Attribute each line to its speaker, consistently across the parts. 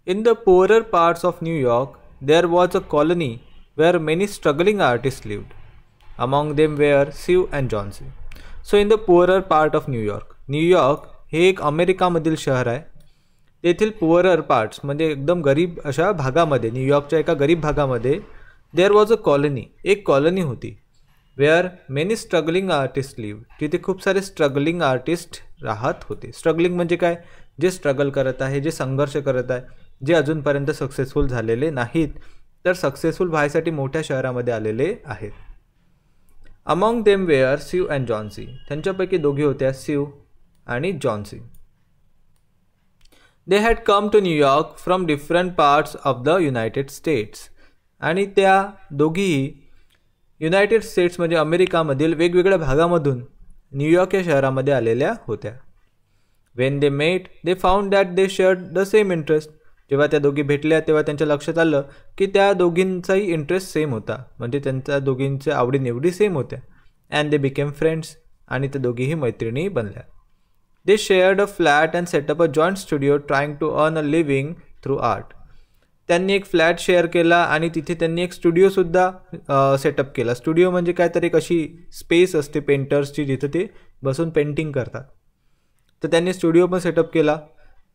Speaker 1: In the poorer parts of New York, there was a colony where many struggling artists lived. Among them were Sue and John C. So in the poorer part of New York हे एक अमेरिकामधील शहर आहे. तेथील poorer parts म्हणजे एकदम गरीब अशा भागामध्ये, न्यूयॉर्कच्या एका गरीब भागामध्ये देअर वॉज अ कॉलनी, एक कॉलनी होती. Where many struggling artist live, तिथे खूप सारे स्ट्रगलिंग आर्टिस्ट राहत होते. स्ट्रगलिंग म्हणजे काय, जे स्ट्रगल करत आहे, जे संघर्ष करत आहे, जे अजूनपर्यंत सक्सेसफुल झालेले नाहीत तर सक्सेसफुल व्हायसाठी मोठ्या शहरामध्ये आलेले आहेत. Among them were Sue and Johnsy, त्यांच्यापैकी दोघे होत्या स्यू आणि Johnsy. They had come to New York from different parts of the United States, आणि त्या दोघीही युनायटेड स्टेट्स म्हणजे अमेरिकामधील वेगवेगळ्या भागामधून न्यूयॉर्क या शहरामध्ये आलेल्या होत्या. When they met they found that they shared the same interest, जेव्हा त्या दोघी भेटल्या तेव्हा त्यांच्या लक्षात आलं की त्या दोघींचाही इंटरेस्ट सेम होता, म्हणजे त्यांच्या दोघींच्या आवडीनिवडी सेम होत्या. अँड दे बिकेम फ्रेंड्स, आणि त्या दोघीही मैत्रिणी बनल्या. They shared a flat and set up a joint studio trying to earn a living through art. त्यांनी एक फ्लॅट शेअर केला आणि तिथे त्यांनी एक स्टुडिओसुद्धा सेटअप केला. स्टुडिओ म्हणजे काय तर एक अशी स्पेस असते पेंटर्सची जिथे ते बसून पेंटिंग करतात. तर त्यांनी स्टुडिओ पण सेटअप केला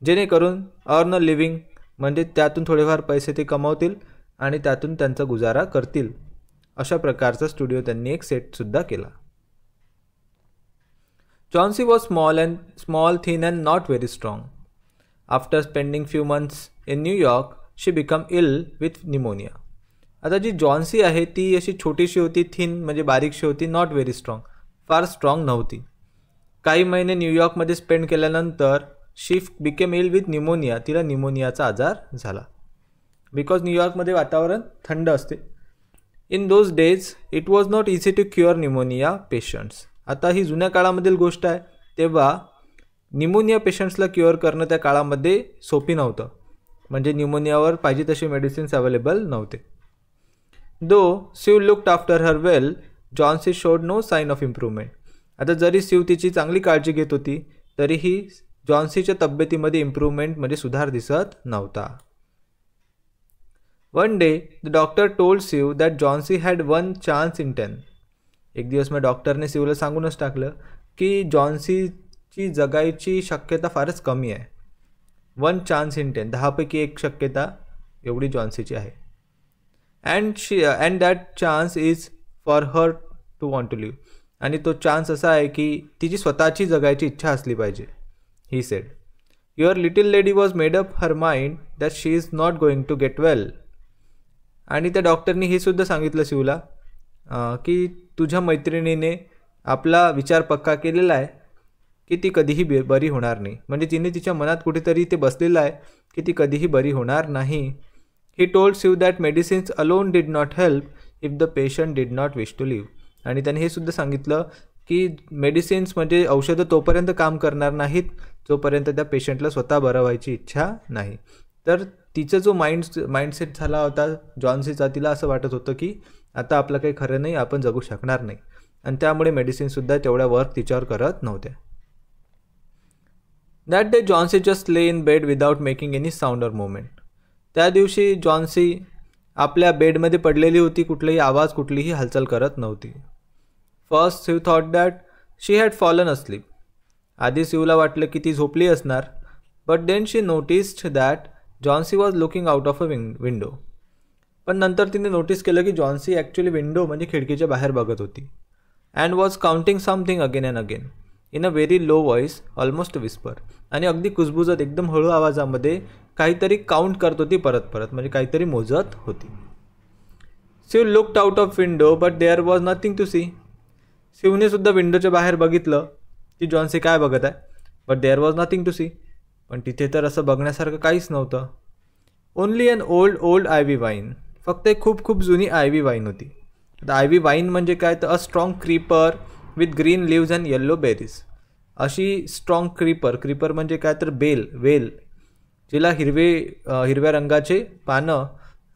Speaker 1: जेणेकरून अर्न अ लिव्हिंग म्हणजे त्यातून थोडेफार पैसे ते कमावतील आणि त्यातून त्यांचा गुजारा करतील. अशा प्रकारचा स्टुडिओ त्यांनी एक सेटसुद्धा केला. Johnsy was small thin and not very strong. After spending few months in New York she become ill with pneumonia. आता जी जॉन्सी आहे ती अशी छोटीशी होती, थिन म्हणजे बारीकशी होती, नॉट व्हेरी स्ट्रॉंग, फार स्ट्रॉंग नव्हती. काही महिने न्यूयॉर्कमध्ये स्पेंड केल्यानंतर she became ill with pneumonia, तिला निमोनियाचा आजार झाला. बिकॉज न्यूयॉर्कमध्ये वातावरण थंड असते. In those days it was not easy to cure pneumonia patients. आता ही जुन्या काळामधील गोष्ट आहे, तेव्हा निमोनिया पेशंट्सला क्युअर करणं त्या काळामध्ये सोपी नव्हतं, म्हणजे न्यूमोनियावर पाहिजे तसे मेडिसिन्स अवेलेबल नव्हते. Though Sue looked after her well, Johnsy showed no sign of improvement. आता जरी स्यू तिची चांगली काळजी घेत होती तरीही जॉन्सीच्या तब्येतीमध्ये इम्प्रूव्हमेंट म्हणजे सुधार दिसत नव्हता. One day the doctor told Sue that Johnsy had 1 chance in 10. एक दिवस मग डॉक्टरने स्यूला सांगूनच टाकलं की जॉन्सीची जगायची शक्यता फारच कमी आहे. 1 चान्स इन 10, 10 पैकी 1 शक्यता एवढी जॉन्सीची आहे. And that chance is for her to want to live. आणि तो चान्स असा आहे की तिची स्वतःची जगायची इच्छा असली पाहिजे. He said, your little lady was made up her mind that she is not going to get well. आणि त्या डॉक्टरनी हे सुद्धा सांगितलं शिवला की तुझ्या मैत्रिणीने आपला विचार पक्का केलेला आहे की ती कधीही बरी होणार नाही, म्हणजे तिने तिच्या मनात कुठेतरी ते बसलेलं आहे की ती कधीही बरी होणार नाही. He told Shiv that medicines alone did not help if the patient did not wish to live. आणि त्याने हे सुद्धा सांगितलं की मेडिसिन्स म्हणजे औषधं तोपर्यंत काम करणार नाहीत जोपर्यंत त्या पेशंटला स्वतः बरं व्हायची इच्छा नाही. तर तिचा जो माइंडसेट झाला होता जॉन्सीचा, तिला असं वाटत होतं की आता आपलं काही खरं नाही, आपण जगू शकणार नाही, आणि त्यामुळे मेडिसिनसुद्धा तेवढ्या वर्क तिच्यावर करत नव्हत्या. दॅट डे जॉन्सी जस्ट ले in bed without making any sound or movement. त्या दिवशी जॉन्सी आपल्या बेडमध्ये पडलेली होती, कुठलाही आवाज, कुठलीही हालचाल करत नव्हती. First Sue thought that she had fallen asleep. आधी स्यूला वाटलं की ती झोपली असणार, but then she noticed that Johnsy was looking out of a window. पण नंतर तिने नोटीस केलं की जॉन्सी ॲक्च्युली विंडो म्हणजे खिडकीच्या बाहेर बघत होती. And was counting something again and again in a very low voice, almost whisper. आणि अगदी कुजबुजत एकदम हळू आवाजामध्ये काहीतरी काउंट करत होती, परत परत म्हणजे काहीतरी मोजत होती. Sue looked out of window but there was nothing to see. स्यूने सुद्धा विंडोच्या बाहेर बघितलं की जॉन्सी काय बघत आहे, but there was nothing to see. पण तिथे तर असं बघण्यासारखं काहीच नव्हतं. Only an old ivy vine. फक्त एक खूप जुनी आयव्ही वाईन होती. आता आयव्ही वाईन म्हणजे काय तर a strong creeper with green leaves and yellow berries. अशी स्ट्रॉंग क्रीपर म्हणजे काय तर वेल जिला हिरव्या रंगाचे पानं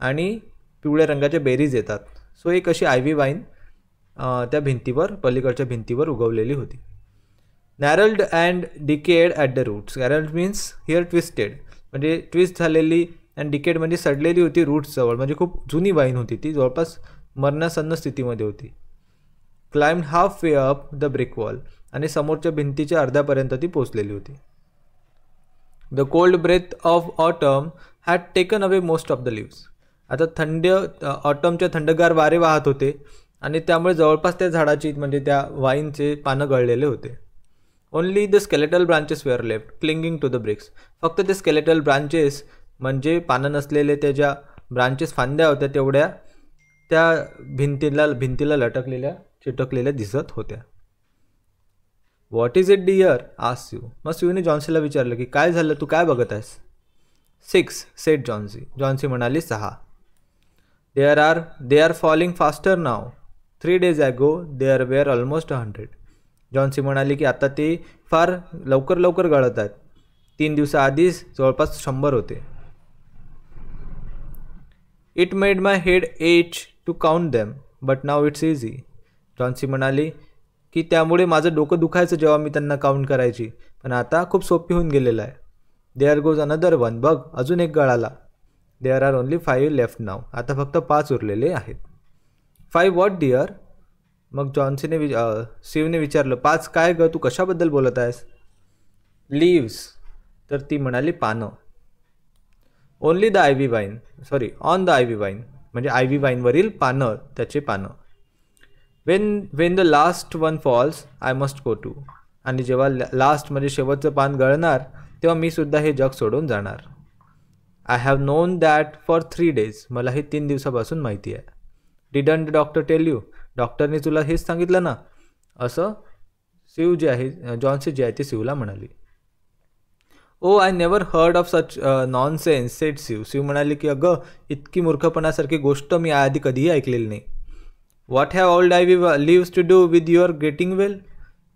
Speaker 1: आणि पिवळ्या रंगाचे बेरीज येतात. सो एक अशी आयव्ही वाईन त्या भिंतीवर, पलीकडच्या भिंतीवर उगवलेली होती. Gnarled and decayed at the roots. Gnarled means here twisted, म्हणजे ट्विस्ट झालेली अँड डिकेड म्हणजे सडलेली होती रूट्सजवळ, म्हणजे खूप जुनी वाईन होती ती, जवळपास मरणासन्न स्थितीमध्ये होती. Climbed halfway up the brick wall, आणि समोरच्या भिंतीच्या अर्ध्यापर्यंत ती पोचलेली होती. The cold breath of autumn had taken away most of the leaves. आता ऑटमच्या थंडगार वारे वाहत होते आणि त्यामुळे जवळपास त्या झाडाची म्हणजे त्या वाईनचे पानं गळलेले होते. Only the skeletal branches were left clinging to the bricks. फक्त ते स्केलेटल ब्रांचेस म्हणजे पानं नसलेले त्या ज्या ब्रांचेस फांद्या होत्या तेवढ्या त्या भिंतीला लटकलेल्या चिटकलेल्या दिसत होत्या. What is it dear asked Sue. मग स्यूने जॉन्सीला विचारलं की काय झालं, तू काय बघत आहेस. 6 सेड जॉन्सी. जॉन्सी म्हणाली 6. They are falling faster now. 3 days ago there were almost 100. Johnsy म्हणाली की आता ते फार लवकर गळत आहेत. 3 दिवसाआधीच जवळपास 100 होते. It made my head H two count them but now it's easy. Johnsy म्हणाली की त्यामुळे माझं डोकं दुखायचं जेव्हा मी त्यांना काउंट करायची, पण आता खूप सोपी होऊन गेलेलं आहे. There goes another one. बघ अजून एक गळाला. There are only 5 left now. आता फक्त 5 उरलेले आहेत. 5 व्हॉट डिअर. मग स्यूने विचारलं 5 काय ग, तू कशाबद्दल बोलत आहेस. लीव्स. तर ती म्हणाली पानं. Only the ivy vine, on the ivy vine, म्हणजे आयव्ही वाईनवरील पानं, त्याचे पानं. When the last one falls I must go too. आणि जेव्हा लास्ट म्हणजे शेवटचं पान गळणार तेव्हा मी सुद्धा हे जग सोडून जाणार. I have known that for 3 days. मला हे 3 दिवसापासून माहिती आहे. Didn't the doctor tell you. डॉक्टरने तुला हेच सांगितलं ना, असं स्यू जे आहे जॉन्सी जे आहे ती स्यूला म्हणाली. Oh I never heard of such nonsense said Sue. Sue म्हणाली की अगं इतकी मूर्खपणासारखी गोष्ट मी आधी कधीही ऐकलेली नाही. What have old ivy leaves to do with your getting well.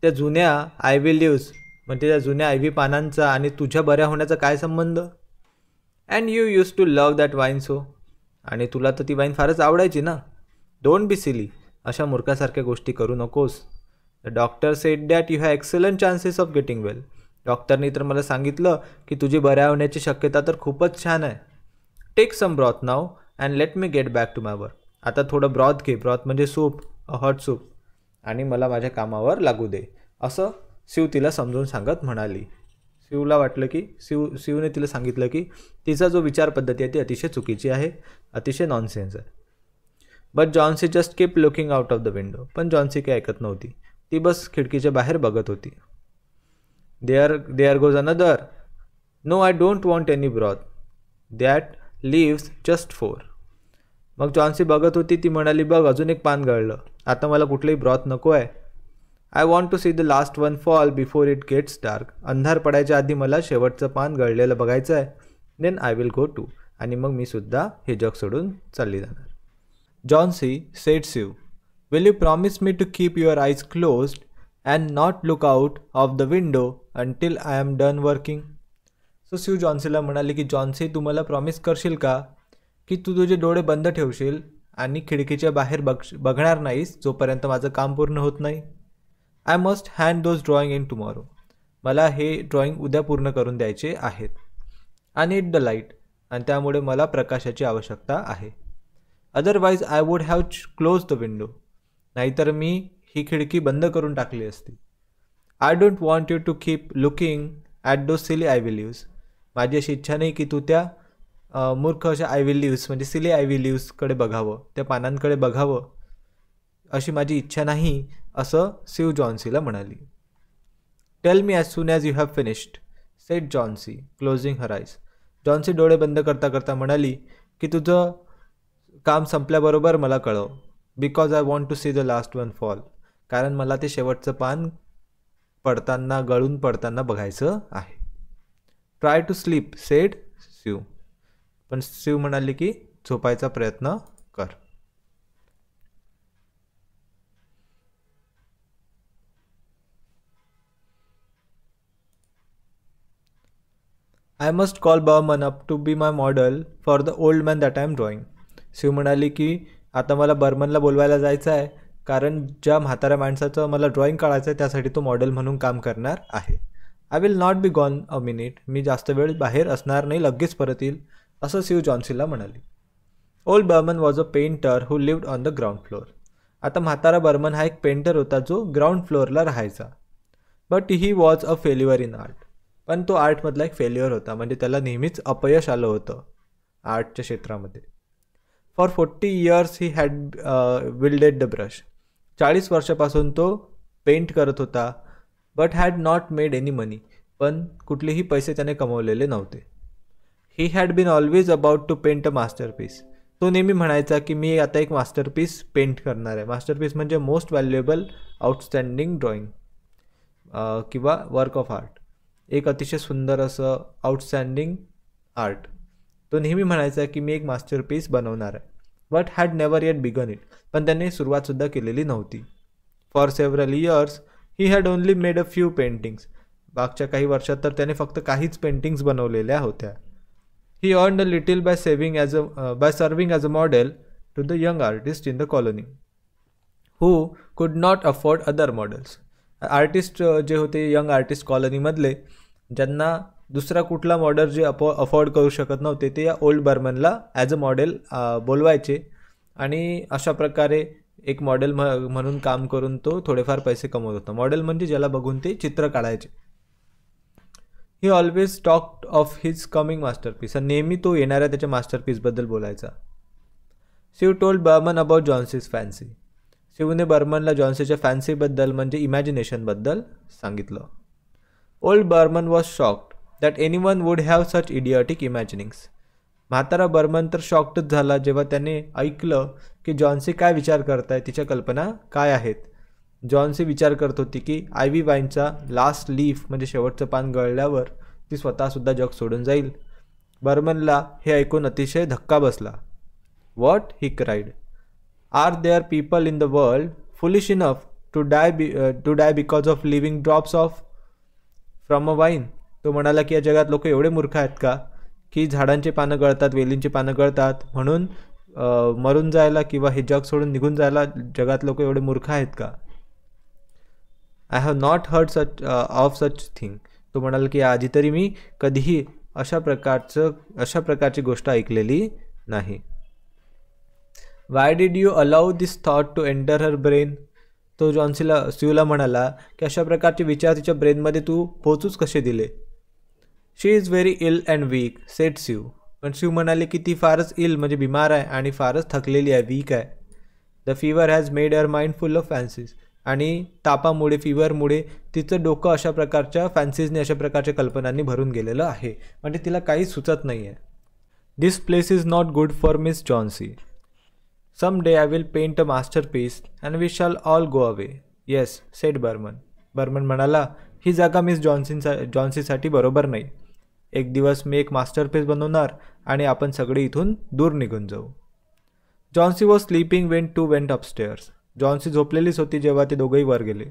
Speaker 1: त्या जुन्या आयव्ही लिव्स म्हणजे त्या जुन्या आयव्ही पानांचा आणि तुझ्या बऱ्या होण्याचा काय संबंध. And you used to love that vine so. आणि तुला तर ती वाईन फारच आवडायची ना. Don't be silly. अशा मूर्खासारख्या गोष्टी करू नकोस. The doctor said that you have excellent chances of getting well. डॉक्टरनी तर मला सांगितलं की तुझी बऱ्या होण्याची शक्यता तर खूपच छान आहे. Take some broth now and let me get back to my work. आता थोडं ब्रॉथ घे. ब्रॉथ म्हणजे सूप, हॉट सूप, आणि मला माझ्या कामावर लागू दे, असं स्यू तिला समजून सांगत म्हणाली. स्यूला वाटलं की स्यूने तिला सांगितलं की तिचा जो विचार पद्धती आहे ती अतिशय चुकीची आहे, अतिशय नॉनसेन्स आहे. But Johnsy just keep looking out of the window. पण जॉन्सी काही ऐकत नव्हती. ती बस खिडकीच्या बाहेर बघत होती. There goes another. No I don't want any broth. That leaves just 4. मग जॉन्सी बघत होती. ती म्हणाली बघ अजून एक पान गळलं. आता मला कुठलंही ब्रॉथ नको आहे. I want to see the last one fall before it gets dark. अंधार पडायच्या आधी मला शेवटचं पान गळलेलं बघायचं आहे. Then I will go too. आणि मग मी सुद्धा हे जग सोडून चालली जाणार. Johnsy said Sue. Will you promise me to keep your eyes closed and not look out of the window until I am done working. So Sue जॉन्सीला म्हणाली की जॉन्सी तू मला प्रॉमिस करशील का की तू तुझे डोळे बंद ठेवशील आणि खिडकीच्या बाहेर बघणार नाहीस जोपर्यंत माझं काम पूर्ण होत नाही. I must hand those drawing in tomorrow. मला हे ड्रॉइंग उद्या पूर्ण करून द्यायचे आहेत. I need the light. आणि त्यामुळे मला प्रकाशाची आवश्यकता आहे. Otherwise I would have close the window. नाहीतर मी ही खिडकी बंद करून टाकली असती. I don't want you to keep looking at those silly ivy leaves. माझी अशी इच्छा नाही की तू त्या मूर्ख अशा आयव्ही लिव्स म्हणजे सिली आयव्ही लिव्सकडे बघावं, त्या पानांकडे बघावं, अशी माझी इच्छा नाही, असं स्यू जॉन्सीला म्हणाली. Tell me as soon as you have finished sed Johnsy closing her eyes. Johnsy डोळे बंद करता करता म्हणाली की तुझं काम संपल्याबरोबर मला कळव. Because I want to see the last one fall. कारण मला ते शेवटचं पान गळून पडताना बघायचं आहे. Try to sleep said Sue. पण स्यू म्हणाली की झोपायचा प्रयत्न कर. I must call Behrman up to be my model for the old man that I am drawing. Sue म्हणाली की आता मला बर्मनला बोलवायला जायचं आहे कारण ज्या म्हाताऱ्या माणसाचं मला ड्रॉइंग काढायचं आहे त्यासाठी तो मॉडेल म्हणून काम करणार आहे. I will not be gone a minute. मी जास्त वेळ बाहेर असणार नाही, लगेच परत येईल. असं शिव जॉन्सीला म्हणाली. Old Behrman was a painter who lived on the ground floor. आता म्हातारा बर्मन हा एक पेंटर होता जो ग्राउंड फ्लोअरला राहायचा. But he was a failure in art. पण तो आर्टमधला एक फेल्युअर होता, म्हणजे त्याला नेहमीच अपयश आलं होतं आर्टच्या क्षेत्रामध्ये. For 40 years he had wielded the brush. 40 वर्षापासून तो पेंट करत होता. But had not made any money. पण कुठलेही पैसे त्याने कमवलेले नव्हते. He had been always about to paint a masterpiece. तो नेहमी म्हणायचा की मी आता एक मास्टरपीस पेंट करणार आहे. मास्टरपीस म्हणजे मोस्ट व्हॅल्युएबल आउटस्टँडिंग ड्रॉइंग किंवा वर्क ऑफ आर्ट. एक अतिशय सुंदर असं आउटस्टँडिंग आर्ट. तो नेहमी म्हणायचा की मी एक मास्टरपीस बनवणार आहे. But had never yet began it. पण त्याने सुरुवातसुद्धा केलेली नव्हती. For several years he had only made a few paintings. मागच्या काही वर्षात तर त्याने फक्त काहीच पेंटिंग्स बनवलेल्या होत्या. He earned a little by serving as a model to the young artist in the colony who could not afford other models. Artist जे होते यंग आर्टिस्ट कॉलनीमधले, ज्यांना दुसरा कुठला मॉडेल जे अफोर्ड करू शकत नव्हते, ते या ओल्ड बर्मनला ॲज अ मॉडेल बोलवायचे आणि अशा प्रकारे एक मॉडेल म्हणून काम करून तो थोडेफार पैसे कमवत होता. मॉडेल म्हणजे ज्याला बघून ते चित्र काढायचे. He always talked of his coming masterpiece. नेहमी तो येणाऱ्या त्याच्या मास्टरपीसबद्दल बोलायचा. Shiv told Behrman about Johnsy's fancy. शिवने बर्मनला जॉन्सीच्या फॅन्सीबद्दल म्हणजे इमॅजिनेशनबद्दल सांगितलं. Old Behrman was shocked that anyone would have such idiotic imaginings. म्हातारा बर्मन तर शॉक्डच झाला जेव्हा त्याने ऐकलं की जॉन्सी काय विचार करताय, तिच्या कल्पना काय आहेत. जॉन्सी विचार करत होती की आयव्ही वाईनचा लास्ट लीफ म्हणजे शेवटचं पान गळल्यावर ती स्वतःसुद्धा जग सोडून जाईल. बर्मनला हे ऐकून अतिशय धक्का बसला. What, he cried. Are there people in the world foolish enough to die because of living drops off from a vine. तो म्हणाला की या जगात लोक एवढे मूर्ख आहेत का की झाडांची पानं गळतात, वेलींची पानं गळतात म्हणून मरून जायला किंवा हे जग सोडून निघून जायला जगात लोक एवढे मूर्ख आहेत का. I have not heard of such thing. तो म्हणाला की आधी तरी मी कधीही अशा प्रकारची गोष्ट ऐकलेली नाही. Why did you allow this thought to enter her brain. तो शिवला म्हणाला की अशा प्रकारचे विचार तिच्या ब्रेनमध्ये तू पोचूच कसे दिले. She is very ill and weak said Shiv. पण शिव म्हणाले की ती फारच इल म्हणजे बिमार आहे आणि फारच थकलेली आहे, वीक आहे. The fever has made her mind full of फॅन्सीज. आणि तापामुळे, फीवरमुळे तिचं डोकं अशा प्रकारच्या फॅन्सीजने, अशा प्रकारच्या कल्पनांनी भरून गेलेलं आहे, म्हणजे तिला काहीच सुचत नाही आहे. This place is not good for Miss Johnsy. Some day I will paint a masterpiece and we shall all go away. Yes said Behrman. Behrman म्हणाला ही जागा मिस जॉन्सीसाठी बरोबर नाही. एक दिवस मी एक मास्टरपीस बनवणार आणि आपण सगळे इथून दूर निघून जाऊ. Johnsy was sleeping when two went upstairs. Johnsy झोपलेलीच होती जेव्हा ते दोघंही वर गेले.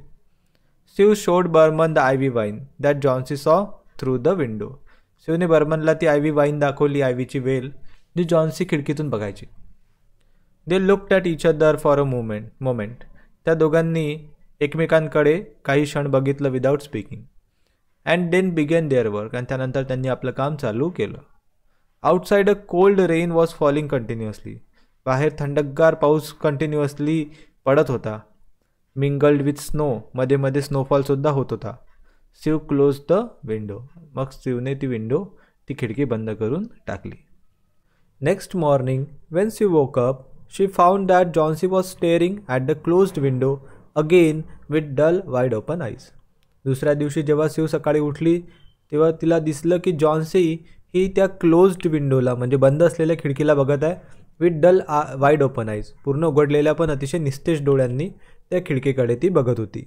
Speaker 1: Shiv showed Behrman the ivy vine that Johnsy saw through the window. शिवने बर्मनला ती आयव्ही वाईन दाखवली, आयव्हीची वेल जी जॉन्सी खिडकीतून बघायची. They looked at each other for a moment. त्या दोघांनी एकमेकांकडे काही क्षण बघितलं without speaking. And then began their work. आणि त्यानंतर त्यांनी आपलं काम चालू केलं. Outside a cold rain was falling continuously. बाहेर थंडगार पाऊस कंटिन्युअसली पडत होता. Mingled with snow. मध्ये मध्ये स्नोफॉलसुद्धा होत होता. Shiv close the window. मग शिवने ती खिडकी बंद करून टाकली. Next morning when she woke up she found that Johnsy was staring at the closed window again with dull wide open eyes. दुसऱ्या दिवशी जेव्हा शिव सकाळी उठली तेव्हा तिला दिसलं की जॉन्सी ही त्या क्लोज्ड विंडोला म्हणजे बंद असलेल्या खिडकीला बघत आहे. With dull wide open eyes. पूर्ण उघडलेल्या पण अतिशय निस्तेज डोळ्यांनी त्या खिडकीकडे ती बघत होती.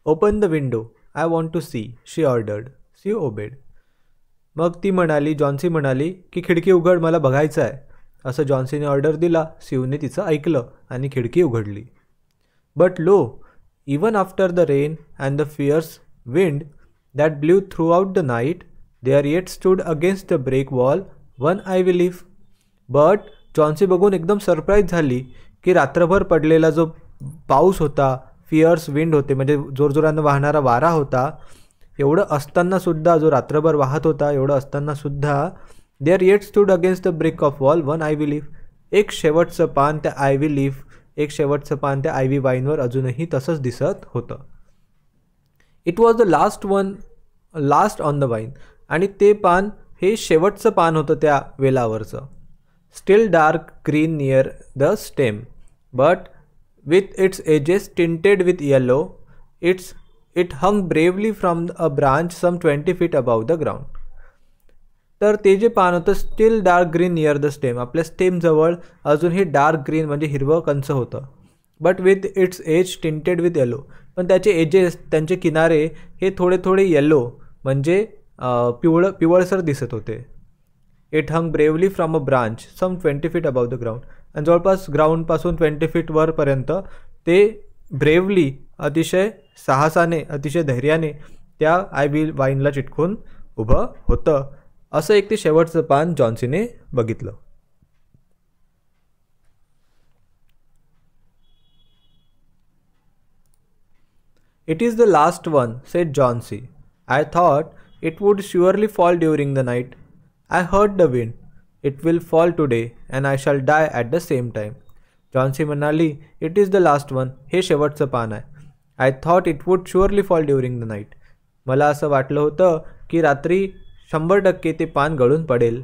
Speaker 1: Open the window, I want to see, she ordered. She obeyed. मग जॉन्सी म्हणाली की खिडकी उघड, मला बघायचं आहे. असं जॉन्सीने ऑर्डर दिला. शिवने तिचं ऐकलं आणि खिडकी उघडली. But low, even after the rain and the fierce wind that blew throughout the night, there yet stood against the brick wall one ivy leaf. But Johnsy बघून एकदम सरप्राईज झाली की रात्रभर पडलेला जो पाऊस होता, फिअर्स विंड होते म्हणजे जोरजोरानं वाहणारा वारा होता, एवढं असतानासुद्धा, जो रात्रभर वाहत होता एवढं असतानासुद्धा there yet stood against the brick of wall one ivy leaf. एक शेवटचं पान त्या आयव्ही लीफ, एक शेवटचं पान त्या आयव्ही वाईनवर अजूनही तसंच दिसत होतं. It was the last on the vine. आणि ते पान हे शेवटचं पान होतं त्या वेलावरचं. Still dark green near the stem, but with its edges tinted with yellow. It hung bravely from a branch some 20 feet above the ground. तर ते जे पान होतं still dark green near the stem, आपल्या स्टेमजवळ अजूनही डार्क ग्रीन म्हणजे हिरवं कंच होतं. But with its edge tinted with yellow, पण त्याचे एजेस, त्यांचे किनारे हे थोडे थोडे येलो म्हणजे पिवळसर दिसत होते. It hung bravely from a branch some 20 feet above the ground. आणि जवळपास ग्राउंडपासून 20 feet वरपर्यंत ते ब्रेवली, अतिशय साहसाने, अतिशय धैर्याने त्या आयव्ही वाईनला चिटकून उभं होतं. असं एक ते शेवटचं पान जॉन्सीने बघितलं. It is the last one, said Johnsy. I thought it would surely fall during the night. I heard the wind. It will fall today and I shall die at the same time. Johnsy म्हणाली, it is the last one, हे शेवटचं पान आहे. I thought it would surely fall during the night. मला असं वाटलं होतं की रात्री 100% ते पान गळून पडेल.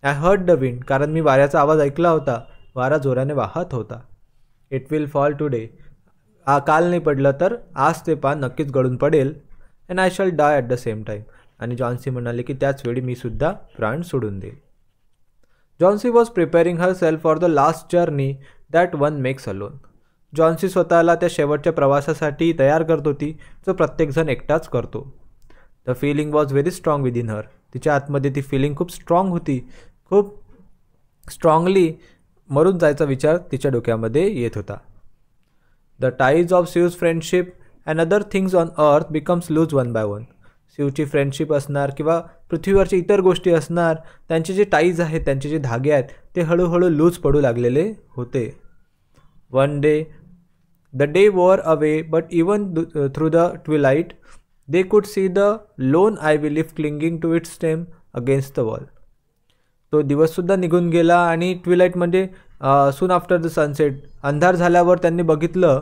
Speaker 1: आय हर्ड द विंड, कारण मी वाऱ्याचा आवाज ऐकला होता. वारा जोराने वाहत होता. इट विल फॉल टुडे, काल नाही पडलं तर आज ते पान नक्कीच गळून पडेल. And I shall die at the same time. आणि जॉन्सी म्हणाले की त्याच वेळी मी सुद्धा प्राण सोडून देईल. Johnsy was preparing herself for the last journey that one makes alone. Johnsy स्वतःला त्या शेवटच्या प्रवासासाठी तयार करत होती, जो प्रत्येकजण एकटाच करतो. The feeling was very strong within her. तिच्या आतमध्ये ती फिलिंग खूप स्ट्रॉंग होती. खूप स्ट्रॉंगली मरून जायचा विचार तिच्या डोक्यामध्ये येत होता. The ties of Shiv's friendship and other things on earth becomes loose one by one. शिवची फ्रेंडशिप असणार किंवा पृथ्वीवरच्या इतर गोष्टी असणार, त्यांचे जे टाईज आहेत, त्यांचे जे धागे आहेत, ते हळूहळू लूज पडू लागलेले होते. One day the day wore away, but even through the twilight they could see the lone ivy leaf clinging to its stem against the wall. तो दिवससुद्धा निघून गेला आणि ट्विलाईट म्हणजे सून आफ्टर द सनसेट, अंधार झाल्यावर त्यांनी बघितलं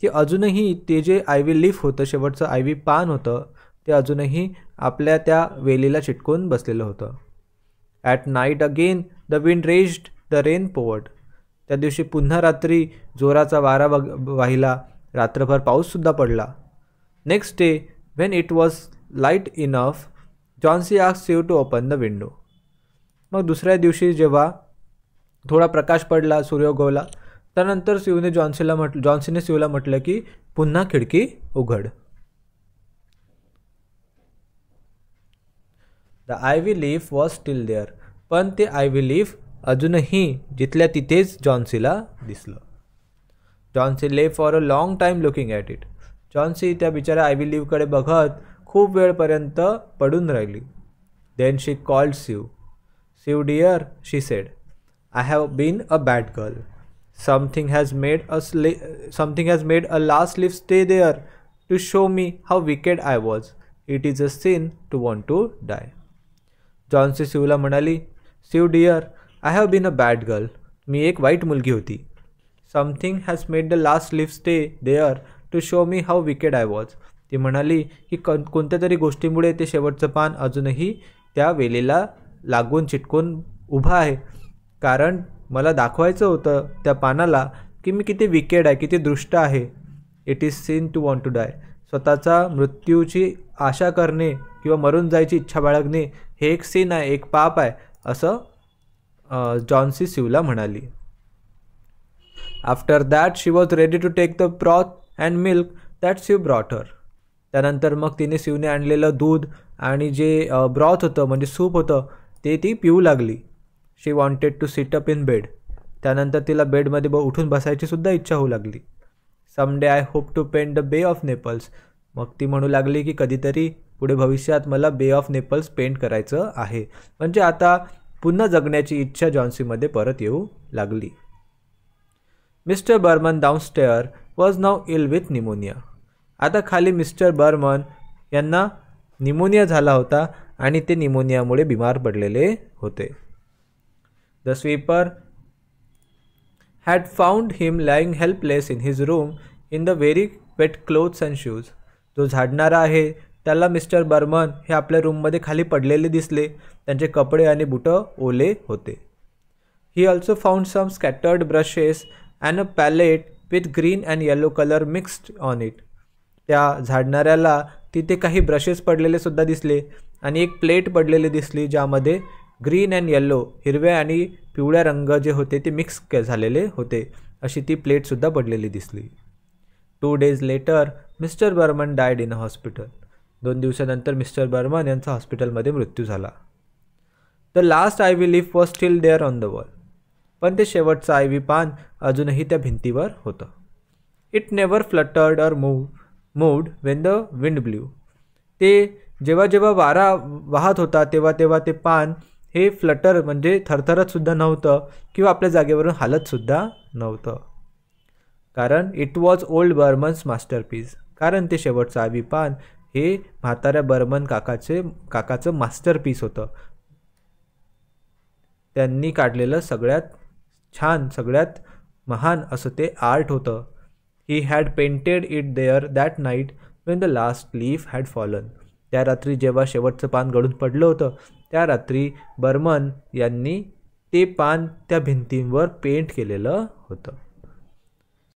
Speaker 1: की अजूनही ते जे आयव्ही लीफ होतं, शेवटचं आयव्ही पान होतं, ते अजूनही आपल्या त्या वेलीला चिटकून बसलेलं होतं. At night again the wind raged, the rain poured. त्या दिवशी पुन्हा रात्री जोराचा वारा वाहिला, रात्रभर पाऊससुद्धा पडला. Next day when it was light enough, Johnsy asked Siv to open the window. मग दुसऱ्या दिवशी जेव्हा थोडा प्रकाश पडला, सूर्य उगवला, त्यानंतर जॉन्सीने शिवला म्हटलं की पुन्हा खिडकी उघड. The ivy leaf was still there. पण ते आयव्ही लीफ अजूनही जिथल्या तिथेच जॉन्सीला दिसलं. Johnsy lay for a long time looking at it. Johnsy त्या बिचाऱ्या आयव्ही लीफकडे बघत खूप वेळपर्यंत पडून राहिली. Then she called Shiv. Shiv dear, she said, I have been a bad girl. Something has made a last leaf stay there to show me how wicked I was. It is a sin to want to die. Johnsy शिवला म्हणाली, Shiv dear, I have been a bad girl. मी एक वाईट मुलगी होती. Something has made the last leaf stay there to show me how wicked I was. ती म्हणाली की कोणत्या तरी गोष्टीमुळे ते शेवटचं पान अजूनही त्या वेलीला लागून चिटकून उभं आहे, कारण मला दाखवायचं होतं त्या पानाला की मी किती विकेड आहे, किती दुष्ट आहे. It is sin to want to die. स्वतःचा मृत्यूची आशा करणे किंवा मरून जायची इच्छा बाळगणे हे एक सिन आहे, एक पाप आहे, असं जॉन्सी शिवला म्हणाली. After that she was ready to take the broth and milk that Shiv brought her. त्यानंतर मग तिने शिवने आणलेलं दूध आणि जे ब्रॉथ होतं म्हणजे सूप होतं ते ती पिऊ लागली. She wanted to sit up in bed. त्यानंतर तिला बेडमध्ये उठून बसायची सुद्धा इच्छा होऊ लागली. Someday I hope to paint the Bay of Naples. मग ती म्हणू लागली की कधीतरी पुढे भविष्यात मला बे ऑफ नेपल्स पेंट करायचं आहे. म्हणजे आता पुन्हा जगण्याची इच्छा जॉन्सीमध्ये परत येऊ लागली. Mister Behrman downstair was now ill with pneumonia. आता खाली मिस्टर बर्मन यांना निमोनिया झाला होता आणि ते निमोनियामुळे बिमार पडलेले होते. The sweeper had found him lying helpless in his room in the very wet clothes and shoes. जो झाडणारा आहे त्याला मिस्टर बर्मन हे आपल्या रूममध्ये खाली पडलेले दिसले. त्यांचे कपडे आणि बुटं ओले होते. He also found some scattered brushes and a palette with green and yellow color mixed on it. त्या झाडणाऱ्याला तिथे काही ब्रशेस पडलेले सुद्धा दिसले आणि एक प्लेट पडलेली दिसली ज्यामध्ये ग्रीन अँड येल्लो हिरव्या आणि पिवळ्या रंग जे होते ते मिक्स झालेले होते अशी ती प्लेटसुद्धा पडलेली दिसली. 2 days later mister Behrman died in a hospital. 2 दिवसानंतर मिस्टर बर्मन यांचा हॉस्पिटलमध्ये मृत्यू झाला. The last ivy leaf was still there on the wall. पण ते शेवटचं आयव्ही पान अजूनही त्या भिंतीवर होतं. It never fluttered or moved when the wind blew. ते जेव्हा जेव्हा वारा वाहत होता तेव्हा तेव्हा ते पान हे फ्लटर म्हणजे थरथरतसुद्धा नव्हतं किंवा आपल्या जागेवरून हालतसुद्धा नव्हतं. कारण it was old Burman's masterpiece. कारण ते शेवटचं आयव्ही पान हे म्हाताऱ्या बर्मन काकाचं मास्टरपीस होतं. त्यांनी काढलेलं सगळ्यात छान सगळ्यात महान असं ते आर्ट होतं. He had painted it there that night when the last leaf had fallen. त्या रात्री जेव्हा शेवटचं पान गळून पडलं होतं त्या रात्री बर्मन यांनी ते पान त्या भिंतींवर पेंट केलेलं होतं.